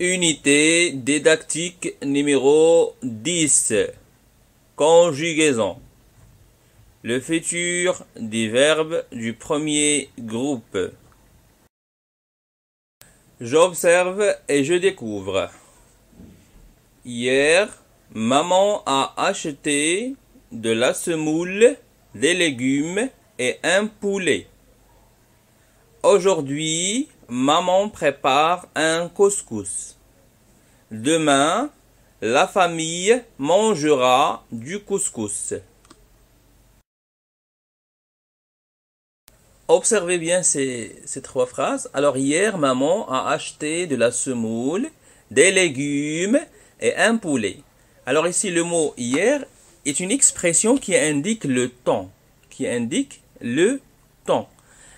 Unité didactique numéro 10. Conjugaison. Le futur des verbes du premier groupe. J'observe et je découvre. Hier, maman a acheté de la semoule, des légumes et un poulet. Aujourd'hui, maman prépare un couscous. Demain, la famille mangera du couscous. Observez bien ces trois phrases. Alors hier, maman a acheté de la semoule, des légumes et un poulet. Alors ici, le mot hier est une expression qui indique le temps.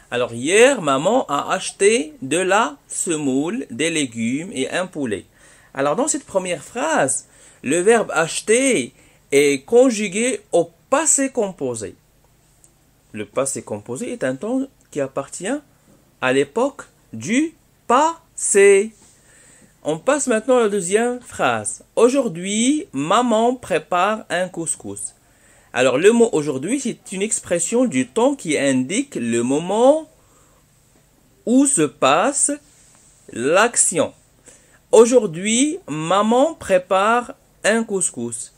Alors hier, maman a acheté de la semoule, des légumes et un poulet. Alors dans cette première phrase, le verbe acheter est conjugué au passé composé. Le passé composé est un temps qui appartient à l'époque du passé. On passe maintenant à la deuxième phrase. Aujourd'hui, maman prépare un couscous. Alors le mot aujourd'hui, c'est une expression du temps qui indique le moment où se passe l'action. Aujourd'hui, maman prépare un couscous.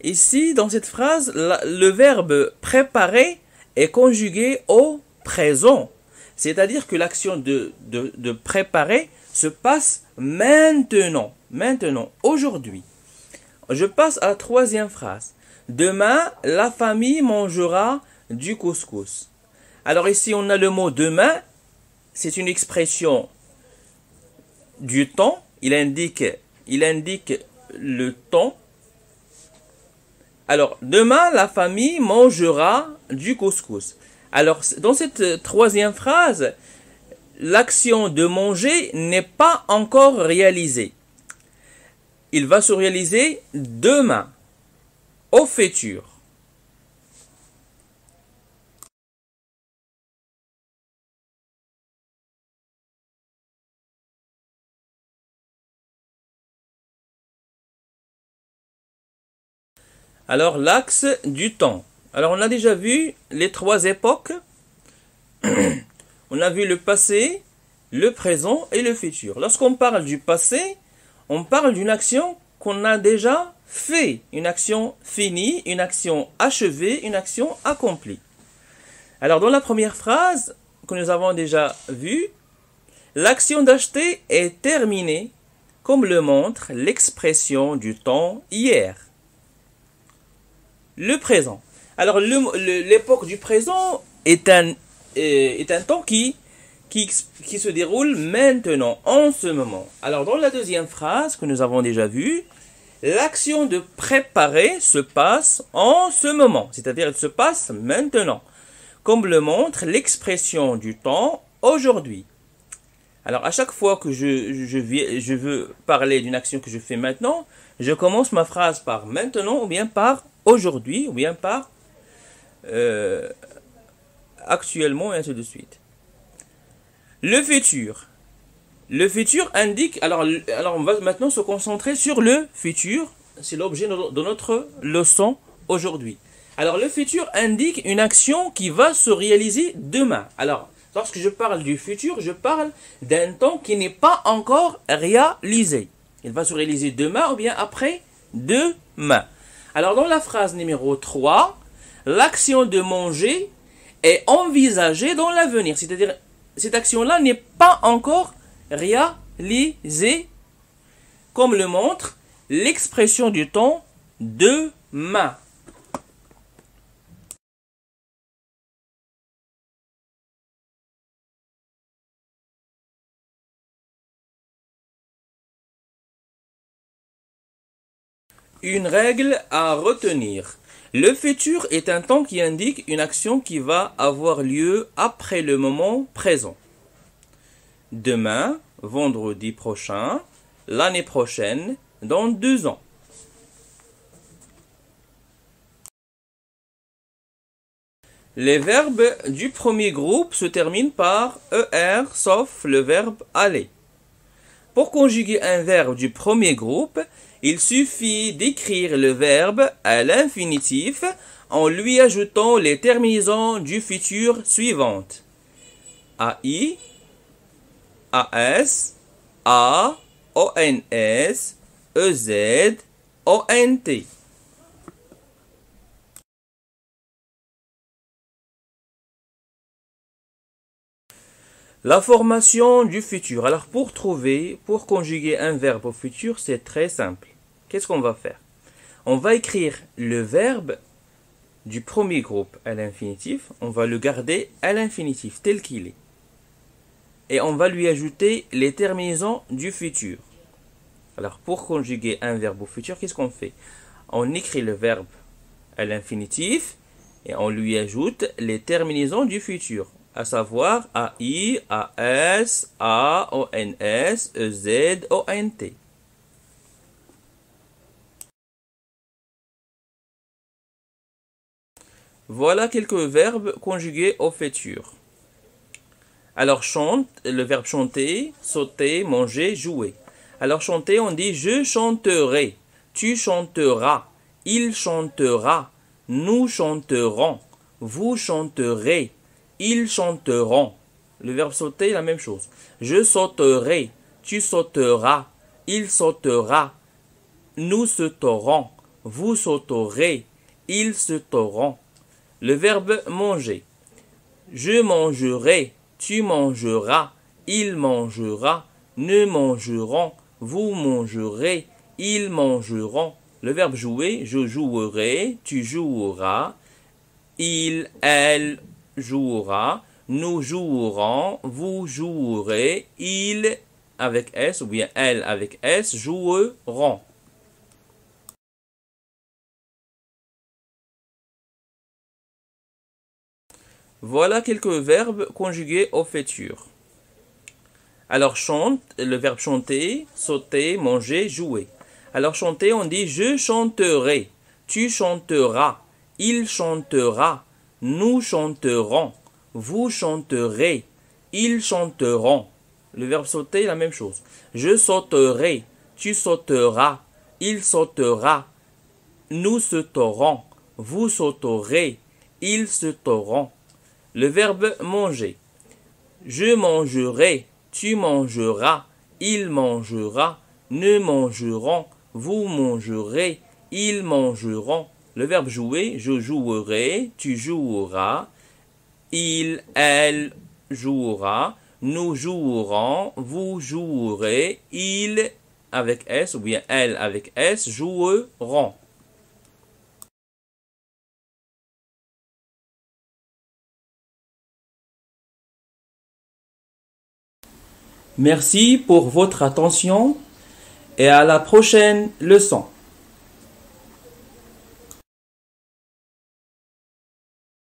Ici, dans cette phrase, le verbe préparer est conjugué au présent. C'est-à-dire que l'action de préparer se passe maintenant, aujourd'hui. Je passe à la troisième phrase. Demain, la famille mangera du couscous. Alors ici, on a le mot demain. C'est une expression du temps. Il indique le temps. Alors, demain, la famille mangera du couscous. Alors, dans cette troisième phrase, l'action de manger n'est pas encore réalisée. Il va se réaliser demain, au futur. Alors, l'axe du temps. Alors, on a déjà vu les trois époques. On a vu le passé, le présent et le futur. Lorsqu'on parle du passé, on parle d'une action qu'on a déjà fait. Une action finie, une action achevée, une action accomplie. Alors, dans la première phrase que nous avons déjà vue, l'action d'acheter est terminée, comme le montre l'expression du temps hier. Le présent. Alors, l'époque du présent est un temps qui se déroule maintenant, en ce moment. Alors, dans la deuxième phrase que nous avons déjà vue, l'action de préparer se passe en ce moment, c'est-à-dire elle se passe maintenant, comme le montre l'expression du temps aujourd'hui. Alors, à chaque fois que je veux parler d'une action que je fais maintenant, je commence ma phrase par maintenant, ou bien par aujourd'hui, ou bien par actuellement, et ainsi de suite. Le futur. Le futur indique... Alors on va maintenant se concentrer sur le futur. C'est l'objet de notre leçon aujourd'hui. Alors, le futur indique une action qui va se réaliser demain. Alors, lorsque je parle du futur, je parle d'un temps qui n'est pas encore réalisé. Il va se réaliser demain ou bien après demain. Alors, dans la phrase numéro 3, l'action de manger est envisagée dans l'avenir. C'est-à-dire, cette action-là n'est pas encore réalisée, comme le montre l'expression du temps demain. Une règle à retenir. Le futur est un temps qui indique une action qui va avoir lieu après le moment présent. Demain, vendredi prochain, l'année prochaine, dans 2 ans. Les verbes du premier groupe se terminent par ER sauf le verbe aller. Pour conjuguer un verbe du premier groupe, il suffit d'écrire le verbe à l'infinitif en lui ajoutant les terminaisons du futur suivantes. AI, AS, A, ONS, EZ, ONT. La formation du futur. Alors pour conjuguer un verbe au futur, c'est très simple. Qu'est-ce qu'on va faire? On va écrire le verbe du premier groupe à l'infinitif, on va le garder à l'infinitif tel qu'il est. Et on va lui ajouter les terminaisons du futur. Alors pour conjuguer un verbe au futur, qu'est-ce qu'on fait? On écrit le verbe à l'infinitif et on lui ajoute les terminaisons du futur, à savoir AI, AS, A, ONS, EZ, ONT. Voilà quelques verbes conjugués au futur. Alors chante, le verbe chanter, sauter, manger, jouer. Alors chanter, on dit je chanterai, tu chanteras, il chantera, nous chanterons, vous chanterez, ils chanteront. Le verbe sauter, la même chose. Je sauterai, tu sauteras, il sautera, nous sauterons, vous sauterez, ils sauteront. Le verbe manger. Je mangerai, tu mangeras, il mangera, nous mangerons, vous mangerez, ils mangeront. Le verbe jouer. Je jouerai, tu joueras, il, elle jouera, nous jouerons, vous jouerez, il avec S ou bien elle avec S joueront. Voilà quelques verbes conjugués au futur. Alors chante, le verbe chanter, sauter, manger, jouer. Alors chanter, on dit je chanterai, tu chanteras, il chantera, nous chanterons, vous chanterez, ils chanteront. Le verbe sauter, la même chose. Je sauterai, tu sauteras, il sautera, nous sauterons, vous sauterez, ils sauteront. Le verbe manger. Je mangerai, tu mangeras, il mangera, nous mangerons, vous mangerez, ils mangeront. Le verbe jouer. Je jouerai, tu joueras, il, elle jouera, nous jouerons, vous jouerez, il avec S ou bien elle avec S joueront. Merci pour votre attention et à la prochaine leçon.